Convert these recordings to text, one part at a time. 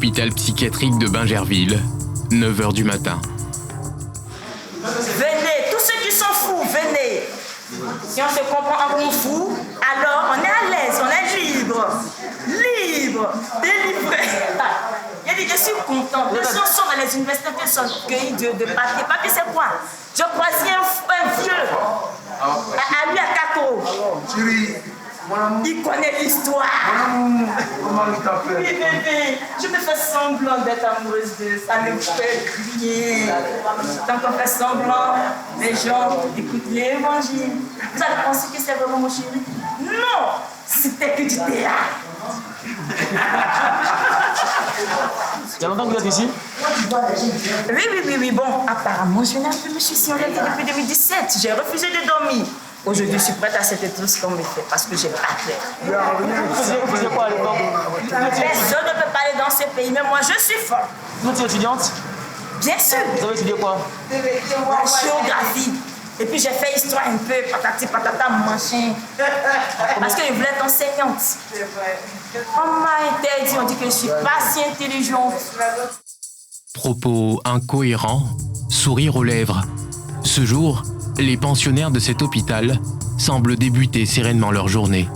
L'hôpital psychiatrique de Bingerville, 9h du matin. Venez, tous ceux qui sont fous, venez. Si on se comprend en fou, alors on est à l'aise, on est libre. Libre, délivré. Il a dit, je suis content. Les gens sont dans les universités, ils sont cueillis de papier. Papier, c'est quoi? Je croisais un vieux, à lui à Kako. Il connaît l'histoire. Oui, bébé, je me fais semblant d'être amoureuse de ça, ne fait rien. Tant qu'on fait semblant, les gens écoutent l'évangile. Vous avez pensé que c'est vraiment mon chéri? Non, c'était que du théâtre. Il y a longtemps que vous êtes ici? Oui. Bon, apparemment, je n'ai plus me suis si depuis 2017. J'ai refusé de dormir. Aujourd'hui, je suis prête à accepter tout ce qu'on me fait parce que j'ai pas clair. Vous faisiez quoi à l'époque? Personne ne peut parler dans ce pays, mais moi, je suis forte. Vous êtes étudiante? Bien sûr. Vous avez étudié quoi? La géographie. Et puis j'ai fait histoire un peu, patati patata, machin. Parce que je voulais être enseignante. On m'a interdit, on dit que je suis pas si intelligente. Propos incohérents, sourire aux lèvres. Ce jour, les pensionnaires de cet hôpital semblent débuter sereinement leur journée.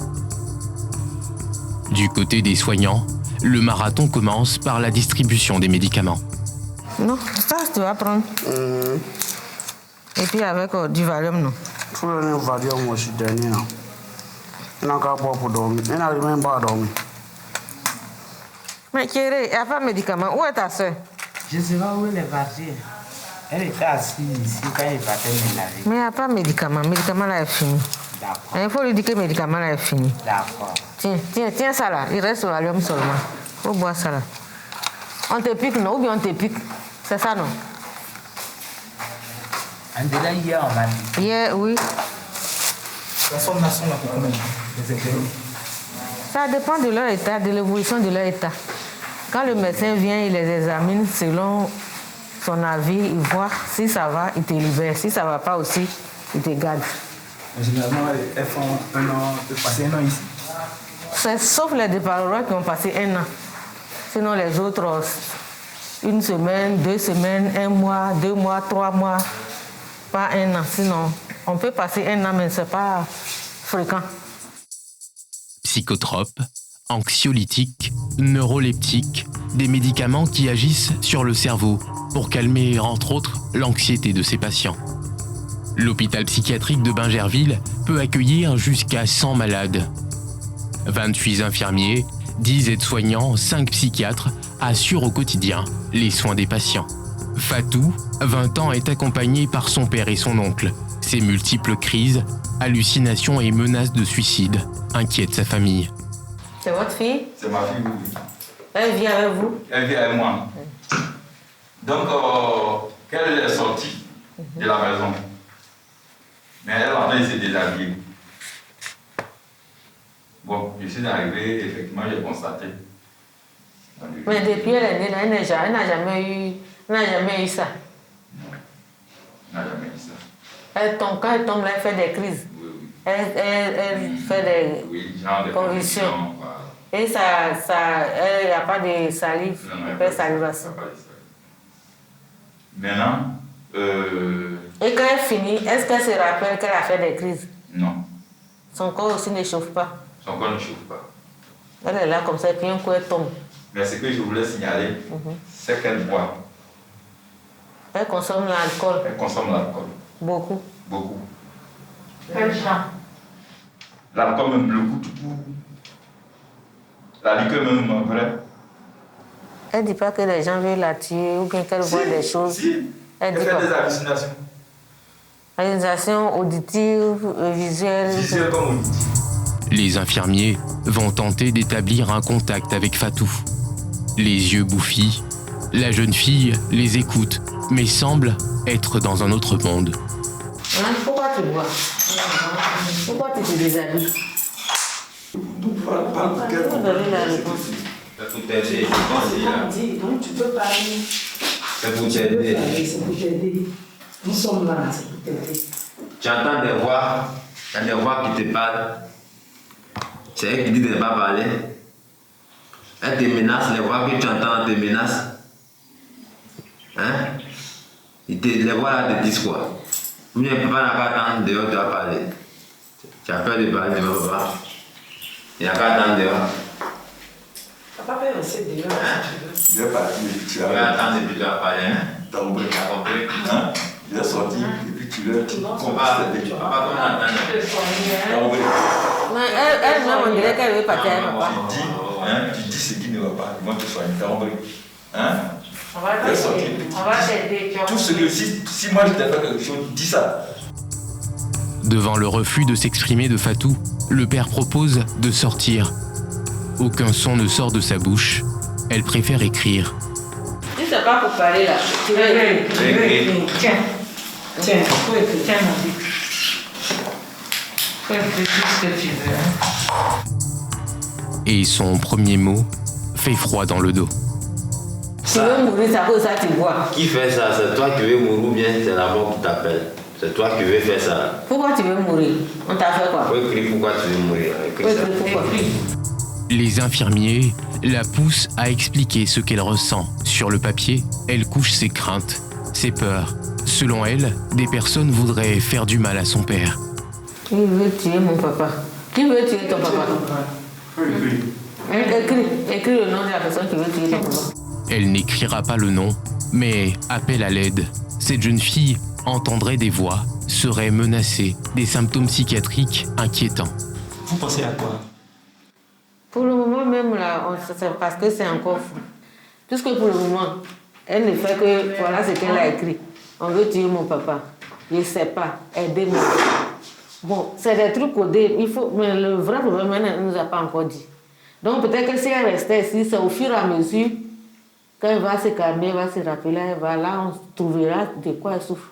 Du côté des soignants, le marathon commence par la distribution des médicaments. Non, ça tu vas prendre. Et puis avec du Valium, non. Tout le Valium, moi je suis dernier. Il n'a qu'à boire pour dormir. Il n'arrive même pas à dormir. Mais Kéré, il n'y a pas de médicament. Où est ta soeur? Je ne sais pas où elle est partie. Elle était assise ici quand il partait me laver. Mais il n'y a pas de médicament. Le médicament là est fini. D'accord. Il faut lui dire que le médicament là est fini. D'accord. Tiens ça là. Il reste au Valium seulement. Il faut boire ça là. On te pique, non? Ou bien on te pique? C'est ça, non? En dedans, hier, on m'a dit. Hier, oui. La sommation là pour combien? Les intérêts? Ça dépend de leur état, de l'évolution de leur état. Quand le médecin vient, il les examine selon son avis, il voit si ça va, il te libère. Si ça ne va pas aussi, il te garde. Généralement, elles font un an, passer un an ici. C'est sauf les départs qui ont passé un an. Sinon, les autres, une semaine, 2 semaines, 1 mois, 2 mois, 3 mois, pas un an. Sinon, on peut passer un an, mais ce n'est pas fréquent. Psychotropes, anxiolytiques, neuroleptiques, des médicaments qui agissent sur le cerveau pour calmer, entre autres, l'anxiété de ses patients. L'hôpital psychiatrique de Bingerville peut accueillir jusqu'à 100 malades. 28 infirmiers, 10 aides-soignants, 5 psychiatres assurent au quotidien les soins des patients. Fatou, 20 ans, est accompagné par son père et son oncle. Ses multiples crises, hallucinations et menaces de suicide inquiètent sa famille. C'est votre fille? C'est ma fille, oui. Elle vit avec vous? Elle vit avec moi. Donc, quand elle est sortie de la maison, mais elle en train de se déshabiller. Bon, je suis arrivé, effectivement, j'ai constaté. Mais depuis elle est née, elle n'a jamais eu ça. Non, elle n'a jamais eu ça. Quand elle tombe, là, elle fait des crises. Oui, oui. Elle fait des genre de convulsions. voilà. Et elle n'y a pas de salive, Non, elle fait salivation. Maintenant, Et quand elle finit, est-ce qu'elle se rappelle qu'elle a fait des crises? non, Son corps aussi ne chauffe pas. son corps ne chauffe pas. Elle est là comme ça, et puis un coup elle tombe. Mais ce que je voulais signaler, c'est qu'elle boit. Elle consomme l'alcool. Elle consomme l'alcool. Beaucoup. Beaucoup. Quel genre? L'alcool même, le goût, la liqueur même, vrai. Elle ne dit pas que les gens veulent la tuer ou bien qu'elle voit des choses. Si. Elle dit fait quoi? des hallucinations. Hallucinations auditives, visuelles. Visuelles comme auditives. Les infirmiers vont tenter d'établir un contact avec Fatou. Les yeux bouffis, la jeune fille les écoute, mais semble être dans un autre monde. Hein? Pourquoi tu bois? Pourquoi tu te déshabilles? Vous donnez la réponse. C'est pour t'aider, je pense. Donc tu peux parler. C'est pour t'aider. C'est pour t'aider. Nous sommes là, c'est pour t'aider. Tu entends des voix, il y a des voix qui te parlent. C'est elle qui dit de ne pas parler. Elle te menace, les voix que tu entends te menacent. Hein? Les voix là te disent quoi? Mais papa n'a pas attendre dehors, tu vas parler. Tu as peur de parler devant papa. Il n'a pas attendre dehors. Papa peut rester dehors si tu veux. Il est parti et puis tu Tu vas attendre et puis tu vas parler. Hein? T'as compris? Tu as compris? Hein? Il est sorti et puis tu l'as. Papa, comment on attend? T'as compris? Mais elle-même, on dirait qu'elle veut partir avec papa. Tu dis ce qui ne va pas. Ils vont te soigner. T'as compris? Hein? On va t'aider. Tout ce que si moi je t'ai fait quelque chose, dis ça. Devant le refus de s'exprimer de Fatou, le père propose de sortir. Aucun son ne sort de sa bouche. Elle préfère écrire. Si c'est pas pour parler là, tu veux écrire. Tiens, faut écrire. Tiens, mon fils. Faut écrire tout ce que tu veux. Hein. Et son premier mot fait froid dans le dos. Tu veux mourir, c'est à cause de ça que tu vois. Qui fait ça? C'est toi qui veux mourir ou bien c'est la mort qui t'appelle? C'est toi qui veux faire ça. Pourquoi tu veux mourir? On t'a fait quoi? Faut écrire pourquoi tu veux mourir. Écris ça. Pourquoi? Les infirmiers la poussent à expliquer ce qu'elle ressent. Sur le papier, elle couche ses craintes, ses peurs. Selon elle, des personnes voudraient faire du mal à son père. Qui veut tuer mon papa? Qui veut tuer ton papa? Écris le nom de la personne qui veut tuer ton papa. Elle n'écrira pas le nom, mais appelle à l'aide. Cette jeune fille entendrait des voix, serait menacée, des symptômes psychiatriques inquiétants. Vous pensez à quoi? Pour le moment même là, c'est parce que c'est encore fou. Puisque pour le moment, elle ne fait que, voilà ce qu'elle a écrit. On veut tuer mon papa. Je ne sais pas, aidez-moi. Bon, c'est des trucs codés, mais le vrai problème, elle ne nous a pas encore dit. Donc peut-être que si elle restait ici, c'est au fur et à mesure, quand elle va se calmer, elle va se rappeler, là, on trouvera de quoi elle souffre.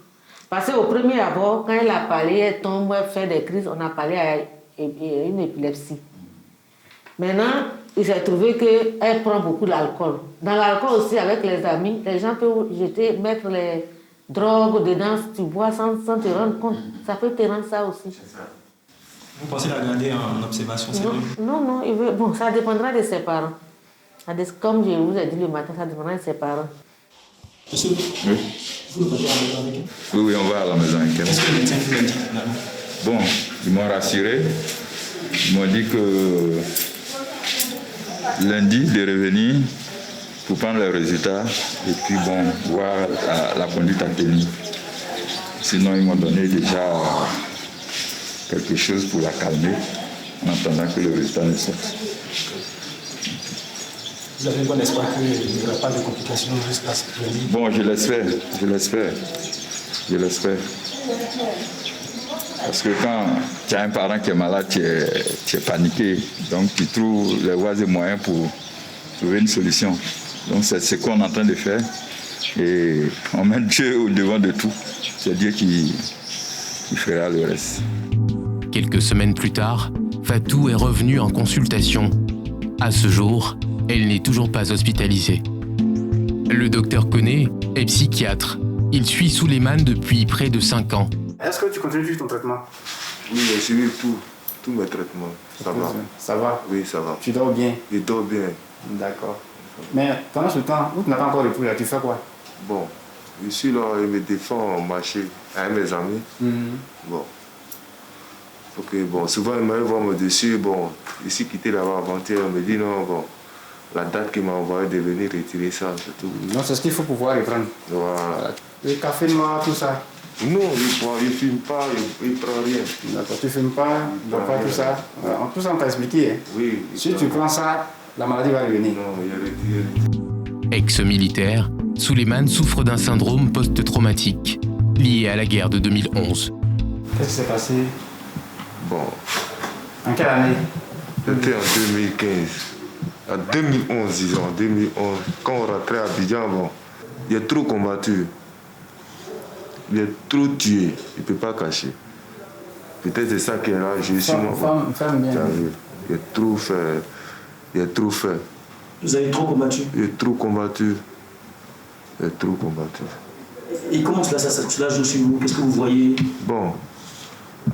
Parce qu'au premier abord, quand elle a parlé, elle tombe, elle fait des crises, on a parlé à une épilepsie. Maintenant, il s'est trouvé qu'elle prend beaucoup d'alcool. Dans l'alcool aussi, avec les amis, les gens peuvent mettre les drogues dedans, tu bois sans te rendre compte. Ça peut te rendre ça aussi. Vous pensez la garder en observation? Non, bon, ça dépendra de ses parents. Comme je vous ai dit le matin, ça dépendra de ses parents. Monsieur, Oui. vous ne partez à la maison avec elle? Oui, on va à la maison avec elle. Est-ce que les médecins vous l'ont dit finalement? Bon, ils m'ont rassuré. Ils m'ont dit que lundi de revenir pour prendre les résultats et puis bon, voir la conduite à tenir. Sinon, ils m'ont donné déjà quelque chose pour la calmer en attendant que le résultat ne sorte. Vous avez un bon espoir qu'il n'y aura pas de complications jusqu'à ce lundi? Bon, je l'espère. Parce que quand tu as un parent qui est malade, tu es paniqué. Donc tu trouves les voies et moyens pour trouver une solution. Donc c'est ce qu'on est en train de faire. Et on met Dieu au devant de tout. C'est Dieu qui fera le reste. Quelques semaines plus tard, Fatou est revenue en consultation. À ce jour, elle n'est toujours pas hospitalisée. Le docteur Koné est psychiatre. Il suit Souleymane depuis près de 5 ans. Est-ce que tu continues ton traitement? Oui, j'ai suivi tous mes traitements. Ça va. Ça va? Oui, ça va. Tu dors bien? Je dors bien. D'accord. Mais pendant ce temps, où tu n'as pas encore repris là, tu fais quoi? Bon, je suis là, je me défends en marché avec mes amis. Bon. Ok, bon, souvent ils m'avaient voir mon dessus. Bon, je suis quitté là-bas avant-hier. On me dit non, bon, la date qu'il m'a envoyé de venir retirer ça, c'est tout. Non, c'est ce qu'il faut pouvoir reprendre. Voilà. Le café noir, tout ça. Non, il ne fume pas, il ne prend rien. D'accord, tu ne fumes pas, tu ne bois pas tout ça. En tout ça, on t'a expliqué. Hein? Oui. Si tu prends ça, la maladie va revenir. Non, il a retiré. Ex-militaire, Souleymane souffre d'un syndrome post-traumatique lié à la guerre de 2011. Qu'est-ce qui s'est passé? Bon. En quelle année? C'était en 2015. En 2011, disons, 2011. Quand on rentrait à Abidjan, bon, il a trop combattu. Il a trop tué. Il ne peut pas cacher. Peut-être c'est ça qui est là. Je suis moi. Femme bien. Il a trop fait. Il a trop fait. Vous avez trop combattu? Il a trop combattu. Il a trop combattu. Et comment cela joue sur vous? Qu'est-ce que vous voyez? Bon,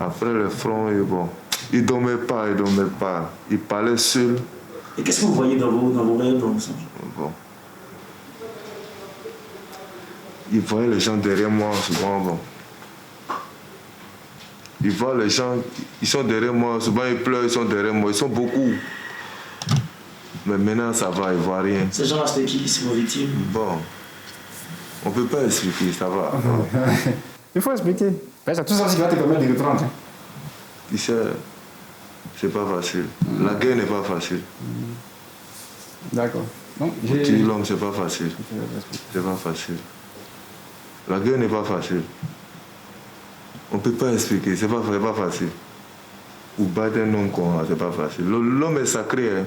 après le front, bon, il ne dormait pas, il parlait seul. Et qu'est-ce que vous voyez dans vos rêves, dans vos songes? Bon. Il voyait les gens derrière moi souvent, bon. Il voit les gens, ils sont derrière moi, souvent ils pleurent, ils sont derrière moi, ils sont beaucoup. Mais maintenant ça va, ils ne voient rien. Ces gens-là, c'était qui? C'est vos victimes? Bon, on ne peut pas expliquer, ça va. Il faut expliquer. C'est tout ça qui va te permettre de reprendre. Tu sais, c'est pas facile. La guerre n'est pas facile. D'accord. Pour tuer l'homme, c'est pas facile. C'est pas facile. La guerre n'est pas facile. On ne peut pas expliquer, c'est pas facile. Ou battre un homme, c'est pas facile. L'homme est sacré, hein.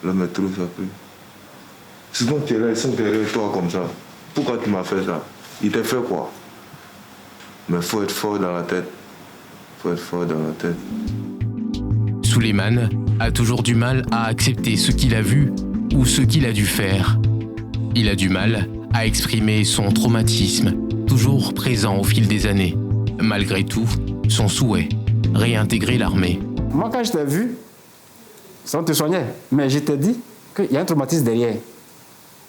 L'homme est trop sacré. Sinon tu es là, ils sont derrière toi comme ça. Pourquoi tu m'as fait ça? Il t'a fait quoi? Mais il faut être fort dans la tête. Il faut être fort dans la tête. Souleymane a toujours du mal à accepter ce qu'il a vu ou ce qu'il a dû faire. Il a du mal à exprimer son traumatisme, toujours présent au fil des années. Malgré tout, son souhait, réintégrer l'armée. Moi, quand je t'ai vu, ça on te soignait, mais je t'ai dit qu'il y a un traumatisme derrière.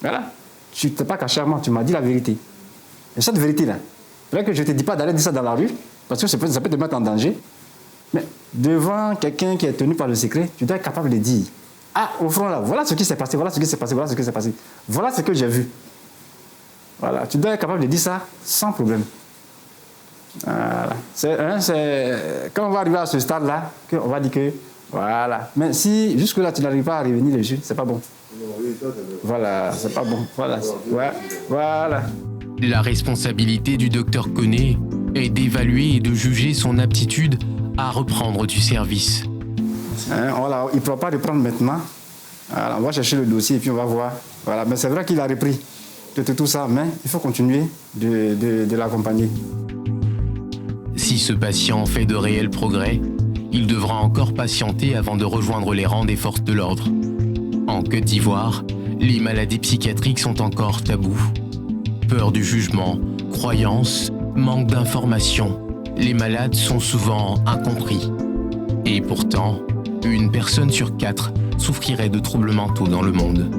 Voilà. Tu ne t'es pas caché à moi, tu m'as dit la vérité. Et cette vérité-là, c'est vrai que je ne te dis pas d'aller dire ça dans la rue, parce que ça peut te mettre en danger. Mais devant quelqu'un qui est tenu par le secret, tu dois être capable de dire, ah, au front là, voilà ce qui s'est passé, voilà ce qui s'est passé, voilà ce qui s'est passé. Voilà ce que j'ai vu. Voilà, tu dois être capable de dire ça sans problème. Voilà. C'est quand on va arriver à ce stade-là, qu'on va dire que, voilà. Mais si jusque-là, tu n'arrives pas à revenir dessus, c'est pas bon. Voilà, c'est pas bon. Voilà. Ouais. Voilà. La responsabilité du docteur Koné est d'évaluer et de juger son aptitude à reprendre du service. Voilà, il ne pourra pas reprendre maintenant. Voilà, on va chercher le dossier et puis on va voir. Voilà. Mais c'est vrai qu'il a repris tout ça, mais il faut continuer de l'accompagner. Si ce patient fait de réels progrès, il devra encore patienter avant de rejoindre les rangs des forces de l'ordre. En Côte d'Ivoire, les maladies psychiatriques sont encore tabous. Peur du jugement, croyances, manque d'informations, les malades sont souvent incompris. Et pourtant, une personne sur 4 souffrirait de troubles mentaux dans le monde.